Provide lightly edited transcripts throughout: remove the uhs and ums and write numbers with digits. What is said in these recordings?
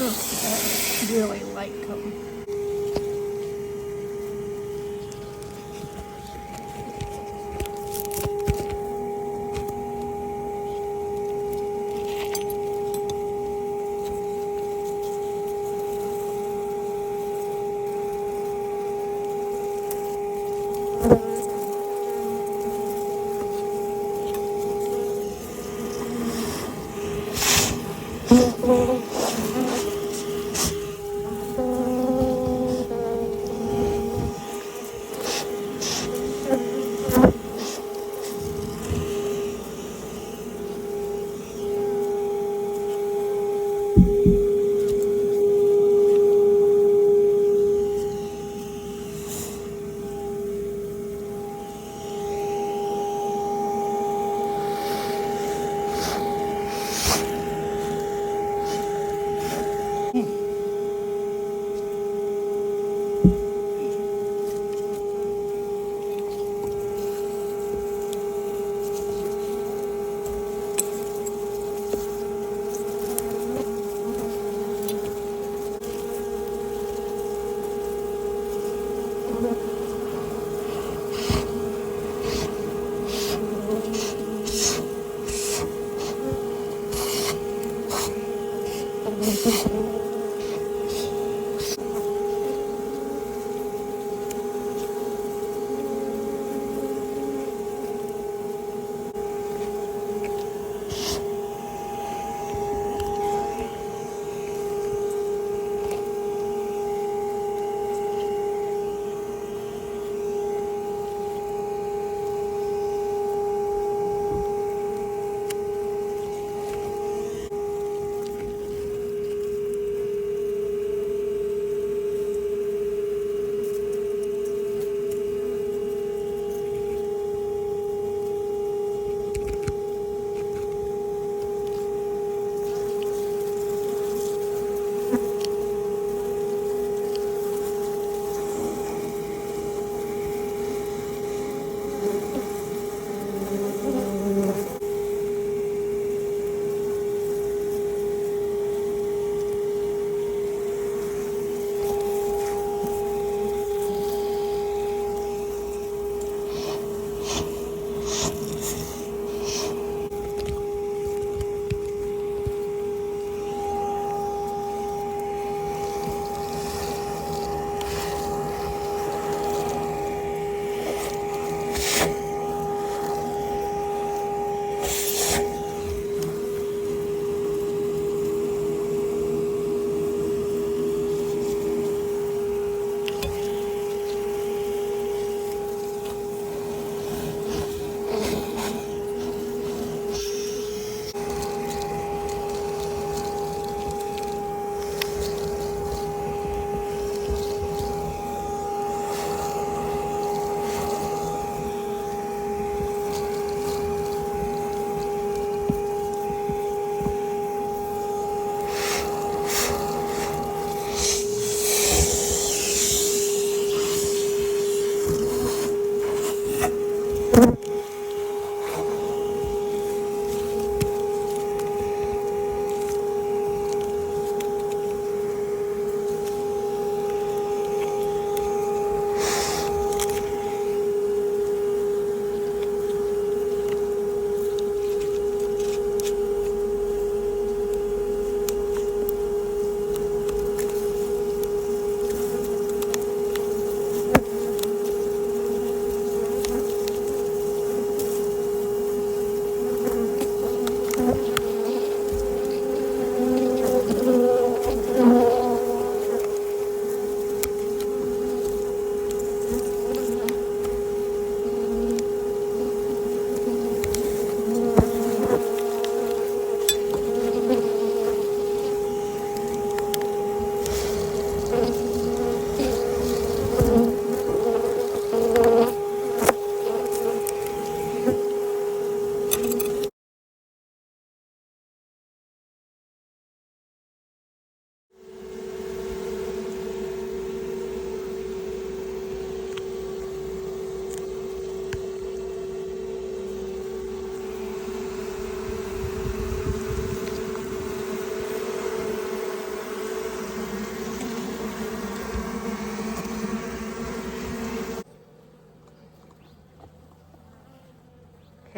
workers that really like them.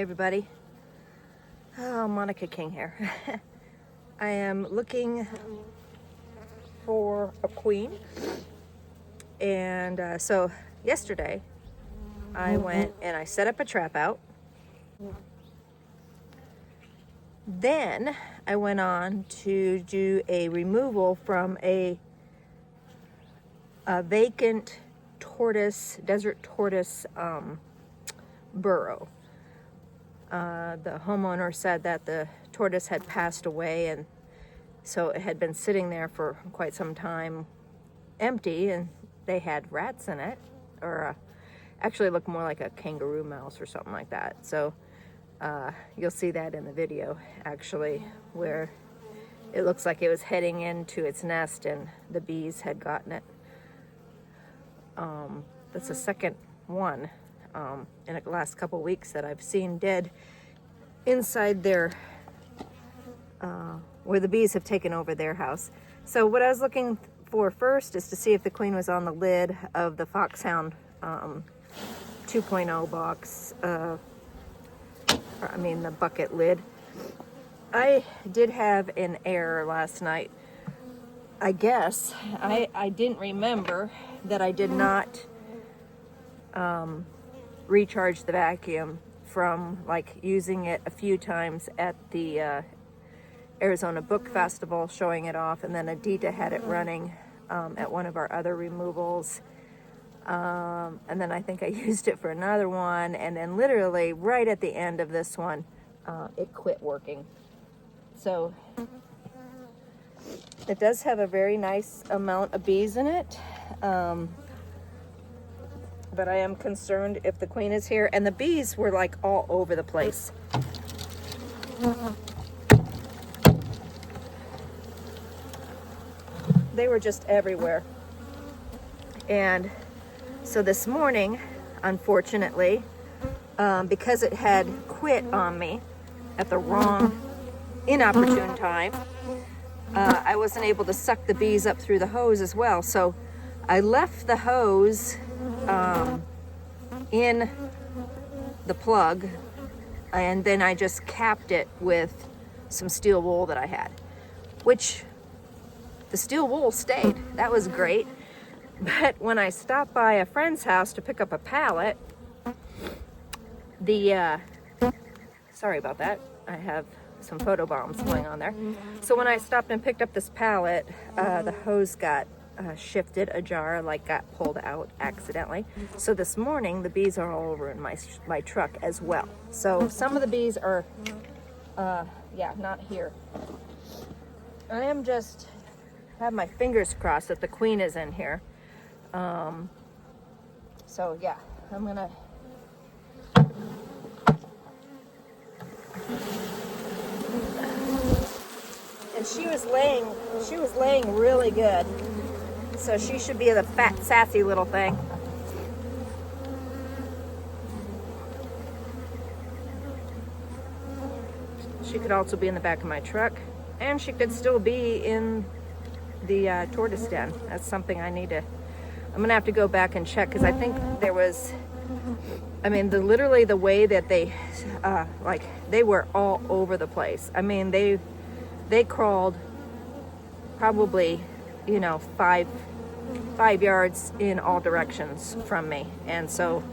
everybody. Oh, Monica King here. I am looking for a queen. And so yesterday I went and I set up a trap out. Then I went on to do a removal from a vacant desert tortoise burrow. The homeowner said that the tortoise had passed away, and so it had been sitting there for quite some time empty, and they had rats in it, or actually looked more like a kangaroo mouse or something like that. So you'll see that in the video, actually, where it looks like it was heading into its nest and the bees had gotten it. That's the second one in the last couple weeks that I've seen dead inside their, where the bees have taken over their house. So what I was looking for first is to see if the queen was on the lid of the Foxhound 2.0 box, the bucket lid. I did have an error last night. I guess I didn't remember that I did not recharge the vacuum from using it a few times at the Arizona Book Festival, showing it off, and then Adita had it running at one of our other removals, and then I think I used it for another one, and then literally right at the end of this one it quit working. So it does have a very nice amount of bees in it, but I am concerned if the queen is here. And the bees were all over the place. They were just everywhere. And so this morning, unfortunately, because it had quit on me at the wrong, inopportune time, I wasn't able to suck the bees up through the hose as well. So I left the hose in the plug, and then I just capped it with some steel wool that I had, which the steel wool stayed. That was great. But when I stopped by a friend's house to pick up a pallet, sorry about that, I have some photo bombs going on there. So when I stopped and picked up this pallet, the hose got shifted ajar, got pulled out accidentally. So this morning the bees are all over in my truck as well. So some of the bees are not here. I am just have my fingers crossed that the queen is in here. So yeah, I'm gonna and she was laying really good. So she should be the fat, sassy little thing. She could also be in the back of my truck, and she could still be in the tortoise den. That's something I'm gonna have to go back and check, because I think there was, literally the way that they, they were all over the place. They crawled probably, 5 yards in all directions from me. And so,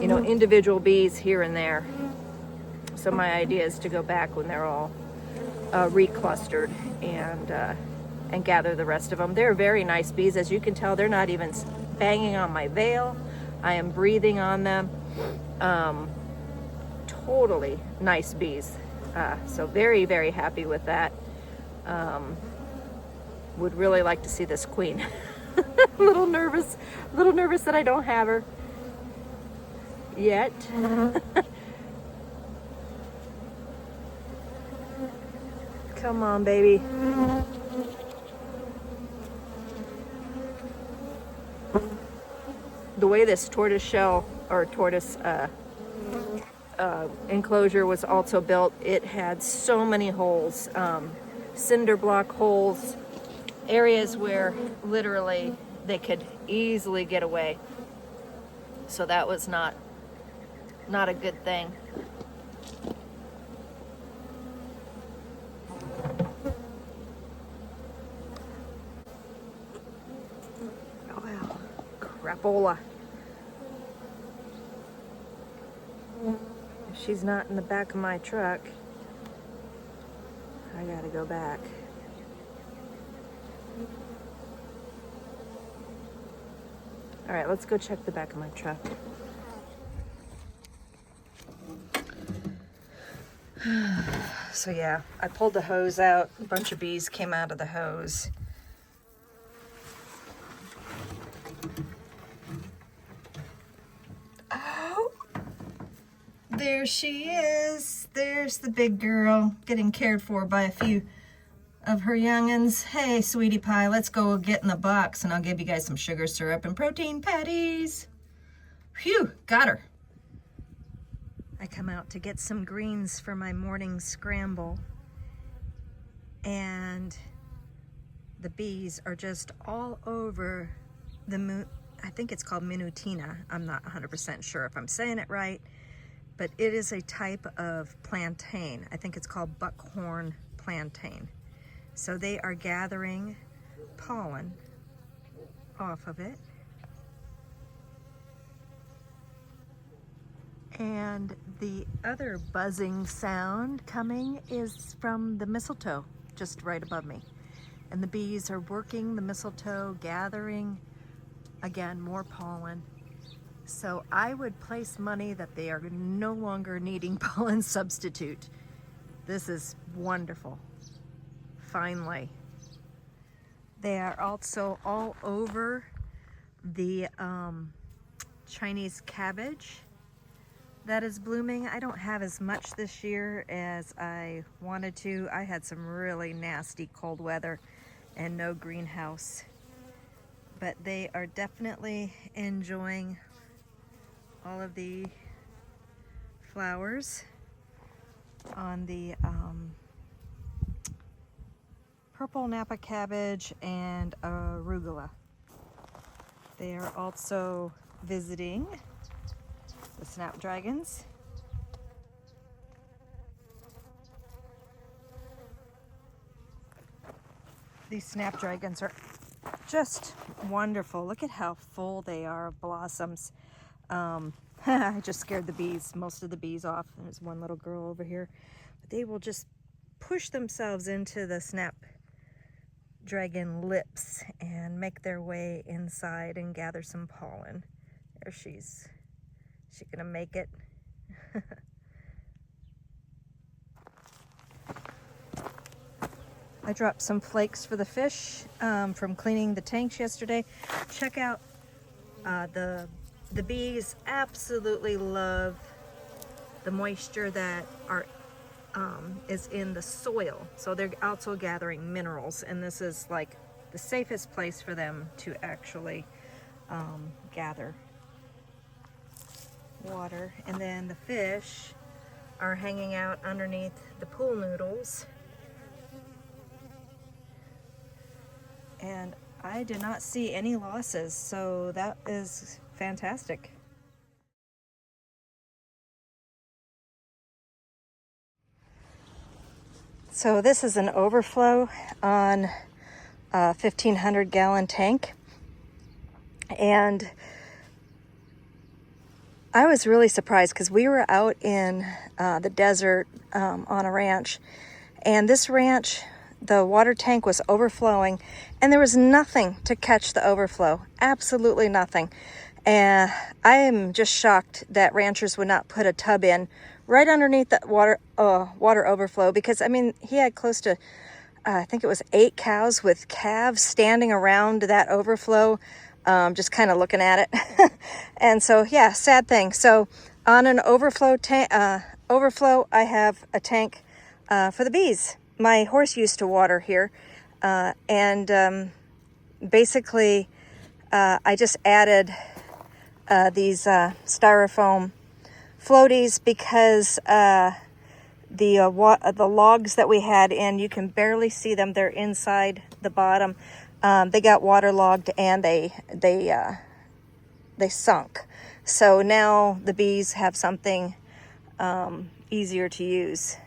individual bees here and there. So my idea is to go back when they're all reclustered and gather the rest of them. They're very nice bees. As you can tell, they're not even banging on my veil. I am breathing on them. Totally nice bees. So very, very happy with that. Would really like to see this queen. a little nervous that I don't have her yet. Come on, baby. The way this tortoise enclosure was also built, it had so many holes, cinder block holes, areas where literally they could easily get away. So that was not a good thing. Oh wow, crapola. If she's not in the back of my truck, I gotta go back. All right, let's go check the back of my truck. So yeah, I pulled the hose out. A bunch of bees came out of the hose. Oh, there she is. There's the big girl getting cared for by a few of her youngins. Hey, sweetie pie, let's go get in the box and I'll give you guys some sugar syrup and protein patties. Phew, got her. I come out to get some greens for my morning scramble, and the bees are just all over the I think it's called minutina. I'm not 100% sure if I'm saying it right, but it is a type of plantain. I think it's called buckhorn plantain. So they are gathering pollen off of it. And the other buzzing sound coming is from the mistletoe just right above me. And the bees are working the mistletoe, gathering, again, more pollen. So I would place money that they are no longer needing pollen substitute. This is wonderful. Finally. They are also all over the Chinese cabbage that is blooming. I don't have as much this year as I wanted to. I had some really nasty cold weather and no greenhouse. But they are definitely enjoying all of the flowers on the purple Napa cabbage and arugula. They are also visiting the snapdragons. These snapdragons are just wonderful. Look at how full they are of blossoms. I just scared the bees, most of the bees off. There's one little girl over here. But they will just push themselves into the snapdragon lips and make their way inside and gather some pollen. There she's gonna make it. I dropped some flakes for the fish from cleaning the tanks yesterday. Check out the bees absolutely love the moisture that is in the soil. So they're also gathering minerals, and this is like the safest place for them to actually gather water. And then the fish are hanging out underneath the pool noodles. And I did not see any losses, so that is fantastic. So this is an overflow on a 1,500 gallon tank. And I was really surprised because we were out in the desert on a ranch, and this ranch, the water tank was overflowing and there was nothing to catch the overflow, absolutely nothing. And I am just shocked that ranchers would not put a tub in right underneath that water overflow, because I mean, he had close to I think it was 8 cows with calves standing around that overflow, just kind of looking at it. And so yeah, sad thing. So on an overflow I have a tank for the bees. My horse used to water here, and basically I just added these styrofoam floaties because the logs that we had in, you can barely see them. They're inside the bottom. They got waterlogged and they sunk. So now the bees have something easier to use.